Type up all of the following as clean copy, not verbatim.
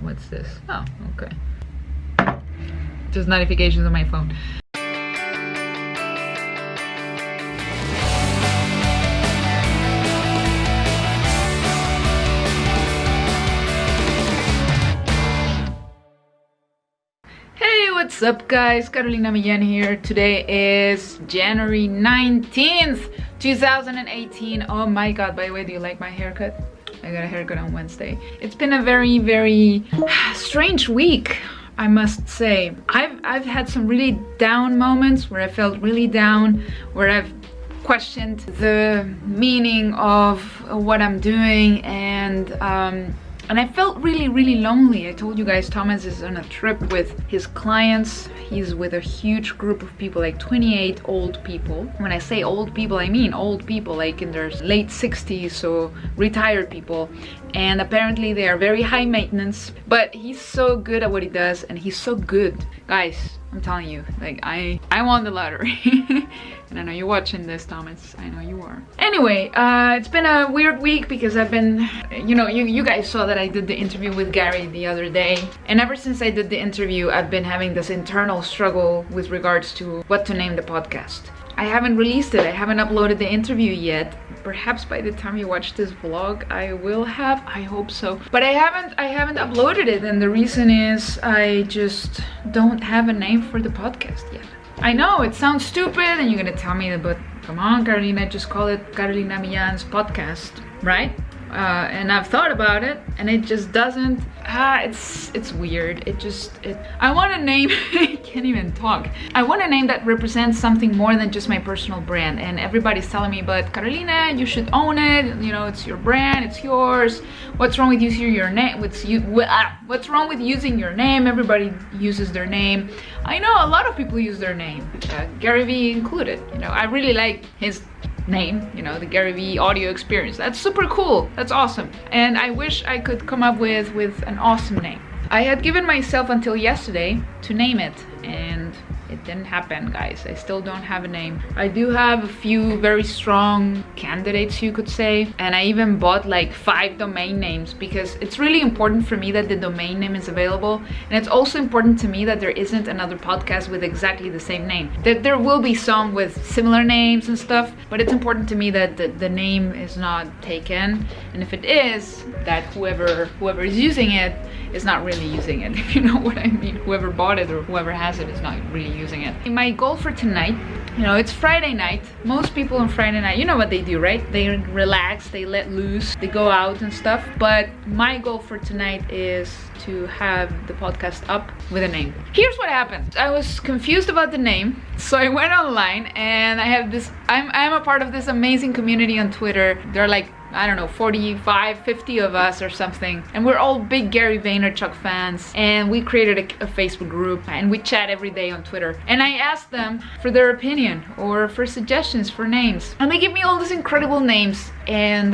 What's this? Oh, okay. Just notifications on my phone. What's up guys, Carolina Millan here. Today is January 19th, 2018. Oh my god, by the way, do you like my haircut? I got a haircut on Wednesday. It's been a very strange week, I must say. I've had some really down moments where I felt really down, where I've questioned the meaning of what I'm doing, and I felt really lonely. I told you guys Thomas is on a trip with his clients. He's with a huge group of people, like 28 old people. When I say old people, I mean old people, like in their late 60s, so retired people. And apparently they are very high maintenance, but he's so good at what he does, and he's so good. Guys, I'm telling you, like I won the lottery. And I know you're watching this, Thomas. I know you are. Anyway, it's been a weird week because I've been, you guys saw that I did the interview with Gary the other day. And ever since I did the interview, I've been having this internal struggle with regards to what to name the podcast. I haven't released it. I haven't uploaded the interview yet. Perhaps by the time you watch this vlog, I will have. I hope so. But I haven't uploaded it, and the reason is I just don't have a name for the podcast yet. I know it sounds stupid, and you're gonna tell me, but come on, Carolina, just call it Carolina Millan's podcast, right? And I've thought about it, and it just doesn't. It's weird. I want a name. I can't even talk. I want a name that represents something more than just my personal brand. And everybody's telling me, but Carolina, you should own it. It's your brand. It's yours. What's wrong with using your name? What's wrong with using your name? Everybody uses their name. I know a lot of people use their name, Gary Vee included. I really like his name, the Gary Vee audio experience. That's super cool. That's awesome. And I wish I could come up with an awesome name. I had given myself until yesterday to name it, and it didn't happen, guys. I still don't have a name. I do have a few very strong candidates, you could say, and I even bought like 5 domain names because it's really important for me that the domain name is available, and it's also important to me that there isn't another podcast with exactly the same name. That there will be some with similar names and stuff, but it's important to me that the name is not taken, and if it is, that whoever is using it is not really using it, if you know what I mean. Whoever bought it or whoever has it is not really using it. My goal for tonight, it's Friday night. Most people on Friday night, you know what they do, right? They relax, they let loose, they go out and stuff. But my goal for tonight is to have the podcast up with a name. Here's what happened. I was confused about the name, so I went online, and I have this, I'm a part of this amazing community on Twitter. They're like, I don't know, 45, 50 of us or something. And we're all big Gary Vaynerchuk fans. And we created a Facebook group, and we chat every day on Twitter. And I asked them for their opinion or for suggestions for names. And they give me all these incredible names and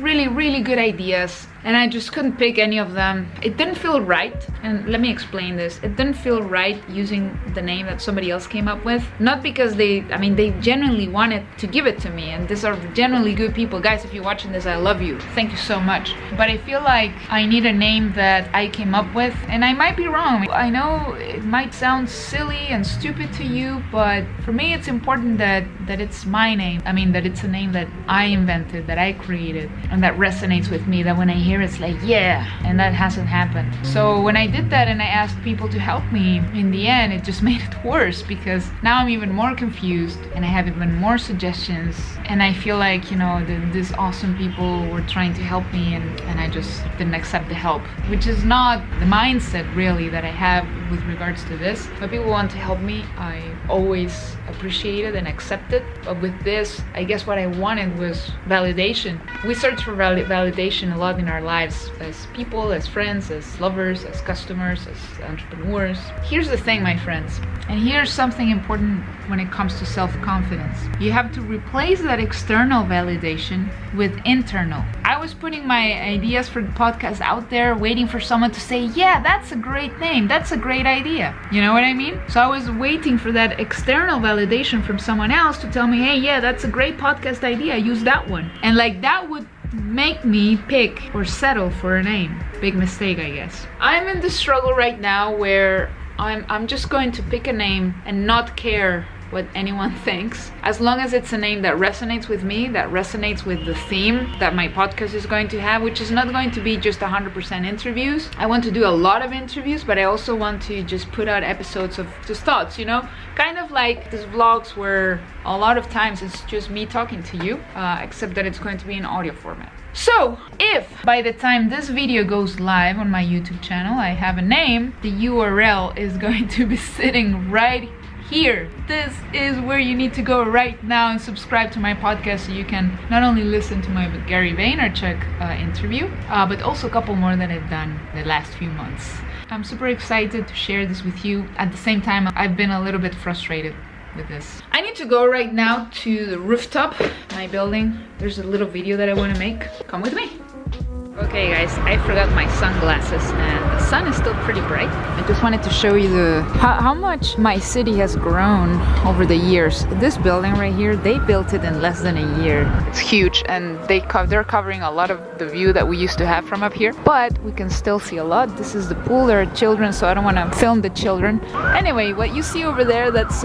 really good ideas. And I just couldn't pick any of them. It didn't feel right. And let me explain this. It didn't feel right using the name that somebody else came up with. Not because they genuinely wanted to give it to me. And these are genuinely good people. Guys, if you're watching this, I love you. Thank you so much. But I feel like I need a name that I came up with. And I might be wrong. I know it might sound silly and stupid to you, but for me, it's important that it's my name. That it's a name that I invented, that I created, and that resonates with me, that when I hear it's like, yeah, and that hasn't happened. So when I did that and I asked people to help me, in the end it just made it worse, because now I'm even more confused and I have even more suggestions, and I feel like these awesome people were trying to help me, and I just didn't accept the help, which is not the mindset really that I have with regards to this. But people want to help me, I always appreciate it and accept it. But with this, I guess what I wanted was validation. We search for validation a lot in our lives, as people, as friends, as lovers, as customers, as entrepreneurs. Here's the thing, my friends, and here's something important when it comes to self-confidence. You have to replace that external validation with internal. I was putting my ideas for the podcast out there, waiting for someone to say, yeah, that's a great name, that's a great idea. You know what I mean? So I was waiting for that external validation from someone else to tell me, hey, yeah, that's a great podcast idea, use that one. And like that would make me pick or settle for a name. Big mistake, I guess. I'm in the struggle right now where I'm just going to pick a name and not care what anyone thinks, as long as it's a name that resonates with me, that resonates with the theme that my podcast is going to have, which is not going to be just 100% interviews. I want to do a lot of interviews, but I also want to just put out episodes of just thoughts, you know, kind of like these vlogs where a lot of times it's just me talking to you, except that it's going to be in audio format. So if by the time this video goes live on my YouTube channel I have a name, the URL is going to be sitting right here. This is where you need to go right now and subscribe to my podcast so you can not only listen to my Gary Vaynerchuk interview, but also a couple more that I've done the last few months. I'm super excited to share this with you. At the same time, I've been a little bit frustrated with this. I need to go right now to the rooftop, my building. There's a little video that I want to make. Come with me. Okay guys, I forgot my sunglasses and the sun is still pretty bright. I just wanted to show you how much my city has grown over the years. This building right here, they built it in less than a year. It's huge and they're covering a lot of the view that we used to have from up here, but we can still see a lot. This is the pool. There are children, so I don't want to film the children. Anyway, what you see over there, that's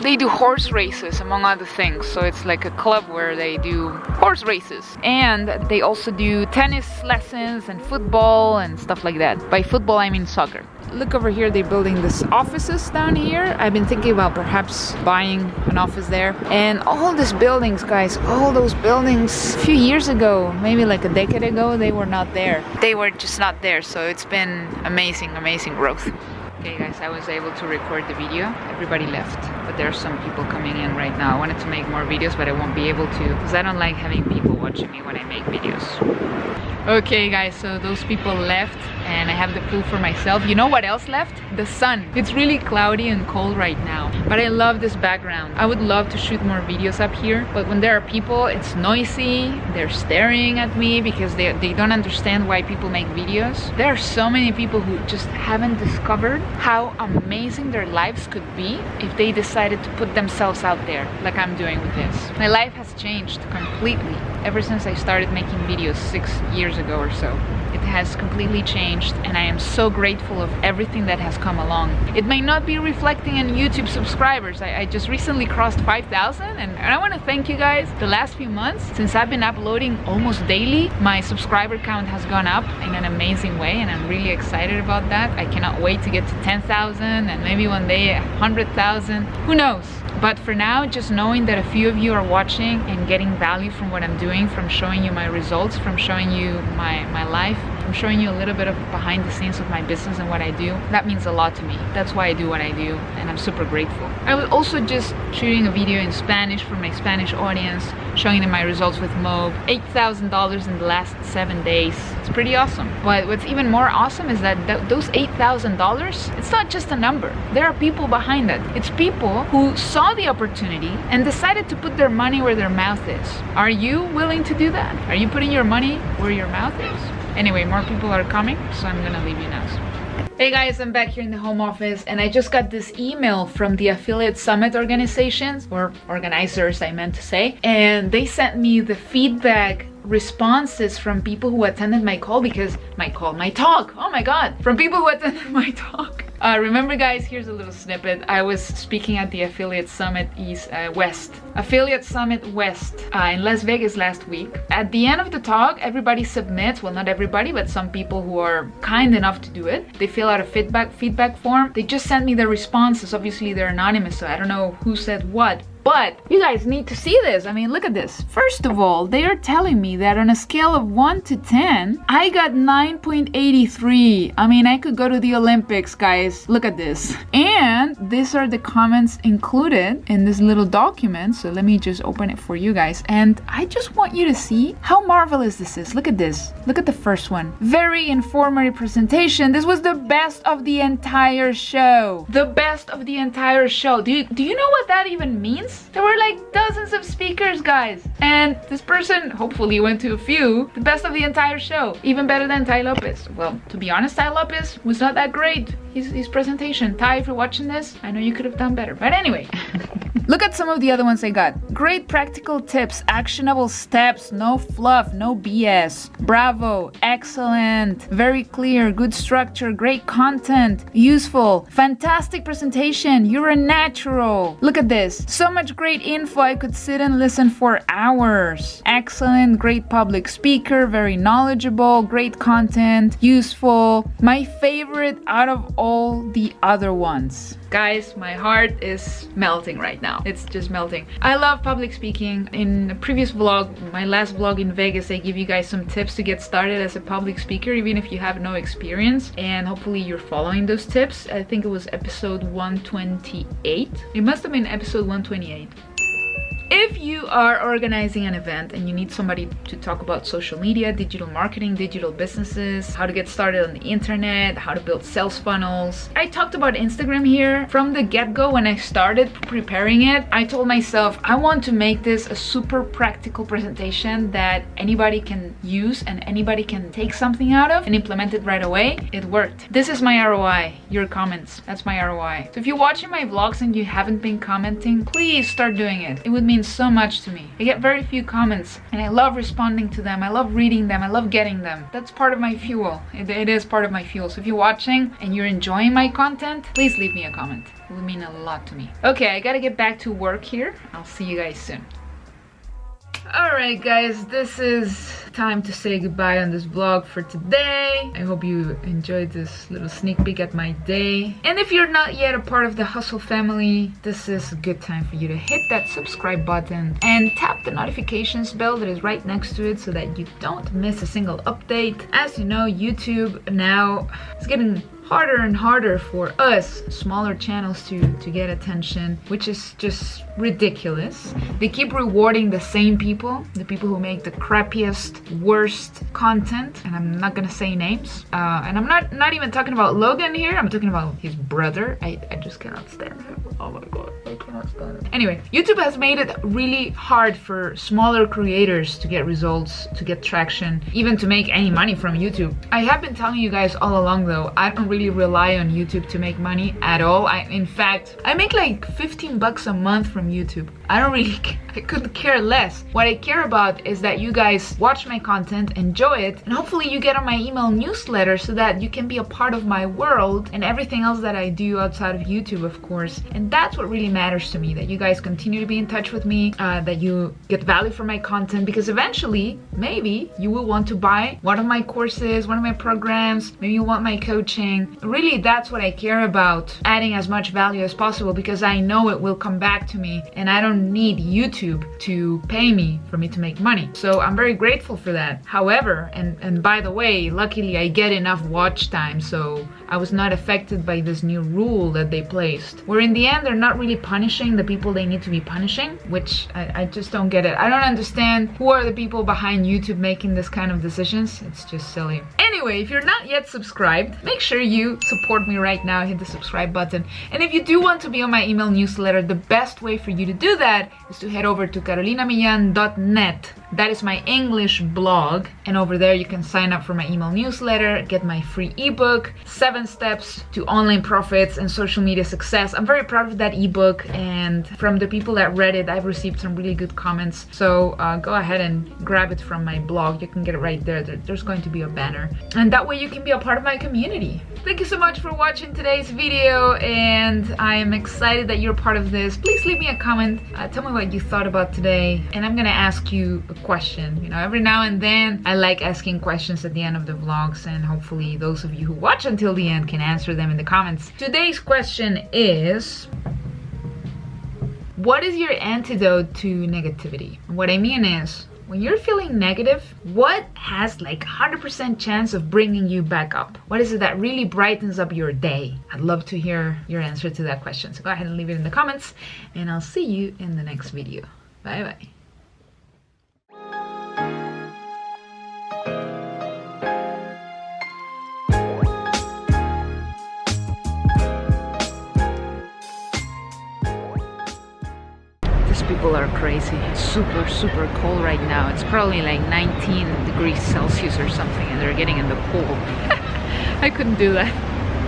they do horse races among other things. So it's like a club where they do horse races, and they also do tennis lessons and football and stuff like that. By football I mean soccer. Look over here, they're building these offices down here. I've been thinking about perhaps buying an office there. And all these buildings, guys, all those buildings a few years ago, maybe like a decade ago, they were not there. They were just not there. So it's been amazing growth. Okay guys, I was able to record the video. Everybody left, but there are some people coming in right now. I wanted to make more videos, but I won't be able to because I don't like having people watching me when I make videos. Okay guys, so those people left and I have the pool for myself. You know what else left? The sun. It's really cloudy and cold right now, but I love this background. I would love to shoot more videos up here, but when there are people, it's noisy. They're staring at me because they don't understand why people make videos. There are so many people who just haven't discovered how amazing their lives could be if they decided to put themselves out there like I'm doing with this. My life has changed completely ever since I started making videos 6 years ago or so. It has completely changed and I am so grateful of everything that has come along. It may not be reflecting in YouTube subscribers. I just recently crossed 5,000 and I want to thank you guys. The last few months, since I've been uploading almost daily, my subscriber count has gone up in an amazing way and I'm really excited about that. I cannot wait to get to 10,000 and maybe one day 100,000. Who knows? But for now, just knowing that a few of you are watching and getting value from what I'm doing, from showing you my results, from showing you my life, from showing you a little bit of behind the scenes of my business and what I do, that means a lot to me. That's why I do what I do and I'm super grateful. I was also just shooting a video in Spanish for my Spanish audience, showing them my results with Mob. $8,000 in the last 7 days. It's pretty awesome. But what's even more awesome is that those $8,000, it's not just a number. There are people behind it. It's people who saw the opportunity and decided to put their money where their mouth is. Are you willing to do that? Are you putting your money where your mouth is? Anyway, more people are coming, so I'm gonna leave you now. Hey guys, I'm back here in the home office and I just got this email from the Affiliate Summit organizations, or organizers I meant to say, and they sent me the feedback responses from people who attended my call, because my talk, oh my god, from people who attended my talk. Remember guys, here's a little snippet. I was speaking at the Affiliate Summit Affiliate Summit West in Las Vegas last week. At the end of the talk, everybody submits, well not everybody, but some people who are kind enough to do it. They fill out a feedback form. They just sent me the responses. Obviously they're anonymous, so I don't know who said what. But you guys need to see this. I mean, look at this. First of all, they are telling me that on a scale of 1 to 10, I got 9.83. I mean, I could go to the Olympics, guys. Look at this. And these are the comments included in this little document. So let me just open it for you guys. And I just want you to see how marvelous this is. Look at this. Look at the first one. Very informative presentation. This was the best of the entire show. The best of the entire show. Do you know what that even means? There were like dozens of speakers, guys, and this person hopefully went to a few. The best of the entire show, even better than Tai Lopez. Well, to be honest, Tai Lopez was not that great. His presentation. Tai, if you're watching this, I know you could have done better, but anyway. Look at some of the other ones I got. Great practical tips, actionable steps, no fluff, no BS. Bravo, excellent, very clear, good structure, great content, useful, fantastic presentation, you're a natural. Look at this. So much great info, I could sit and listen for hours. Excellent, great public speaker, very knowledgeable, great content, useful. My favorite out of all the other ones. Guys, my heart is melting right now. It's just melting. I love public speaking. In a previous vlog, my last vlog in Vegas, I give you guys some tips to get started as a public speaker, even if you have no experience. And hopefully you're following those tips. I think it was episode 128. It must have been episode 128. If you are organizing an event and you need somebody to talk about social media, digital marketing, digital businesses, how to get started on the internet, how to build sales funnels. I talked about Instagram here. From the get-go, when I started preparing it, I told myself, I want to make this a super practical presentation that anybody can use and anybody can take something out of and implement it right away. It worked. This is my ROI, your comments. That's my ROI. So if you're watching my vlogs and you haven't been commenting, please start doing it. It would mean so much to me. I get very few comments and I love responding to them. I love reading them. I love getting them. That's part of my fuel. It is part of my fuel. So if you're watching and you're enjoying my content, please leave me a comment. It would mean a lot to me. Okay, I gotta get back to work here. I'll see you guys soon. Alright guys, this is time to say goodbye on this vlog for today. I hope you enjoyed this little sneak peek at my day. And if you're not yet a part of the Hustle family, this is a good time for you to hit that subscribe button and tap the notifications bell that is right next to it so that you don't miss a single update. As you know, YouTube now is getting harder and harder for us smaller channels to get attention, which is just ridiculous. They keep rewarding the same people, the people who make the crappiest, worst content, and I'm not gonna say names. And I'm not even talking about Logan here. I'm talking about his brother. I just cannot stand him. Oh my god, I cannot stand him. Anyway, YouTube has made it really hard for smaller creators to get results, to get traction, even to make any money from YouTube. I have been telling you guys all along though, I don't really rely on YouTube to make money at all. In fact, I make like 15 bucks a month from YouTube. I couldn't care less. What I care about is that you guys watch my content, enjoy it, and hopefully you get on my email newsletter so that you can be a part of my world and everything else that I do outside of YouTube, of course. And that's what really matters to me, that you guys continue to be in touch with me, that you get value from my content, because eventually, maybe you will want to buy one of my courses, one of my programs, maybe you want my coaching. Really, that's what I care about, adding as much value as possible, because I know it will come back to me and I don't need YouTube to pay me for me to make money. So I'm very grateful for that. However, and by the way, luckily I get enough watch time, so I was not affected by this new rule that they placed, where in the end they're not really punishing the people they need to be punishing, which I just don't get it. I don't understand who are the people behind YouTube making this kind of decisions. It's just silly. Anyway, if you're not yet subscribed, make sure you support me right now. Hit the subscribe button. And if you do want to be on my email newsletter, the best way for you to do that is to head over to carolinamillan.net. That is my English blog, and over there you can sign up for my email newsletter, get my free ebook, 7 Steps to Online Profits and Social Media Success. I'm very proud of that ebook, and from the people that read it, I've received some really good comments. So go ahead and grab it from my blog. You can get it right there. There's going to be a banner, and that way you can be a part of my community. Thank you so much for watching today's video, and I am excited that you're part of this. Please leave me a comment. Tell me what you thought about today, and I'm gonna ask you a question. You know, every now and then I like asking questions at the end of the vlogs, and hopefully those of you who watch until the end can answer them in the comments. Today's question is, what is your antidote to negativity? What I mean is, when you're feeling negative, what has like 100% chance of bringing you back up? What is it that really brightens up your day? I'd love to hear your answer to that question. So go ahead and leave it in the comments, and I'll see you in the next video. Bye bye. People are crazy. It's super cold right now. It's probably like 19 degrees Celsius or something, and they're getting in the pool. I couldn't do that.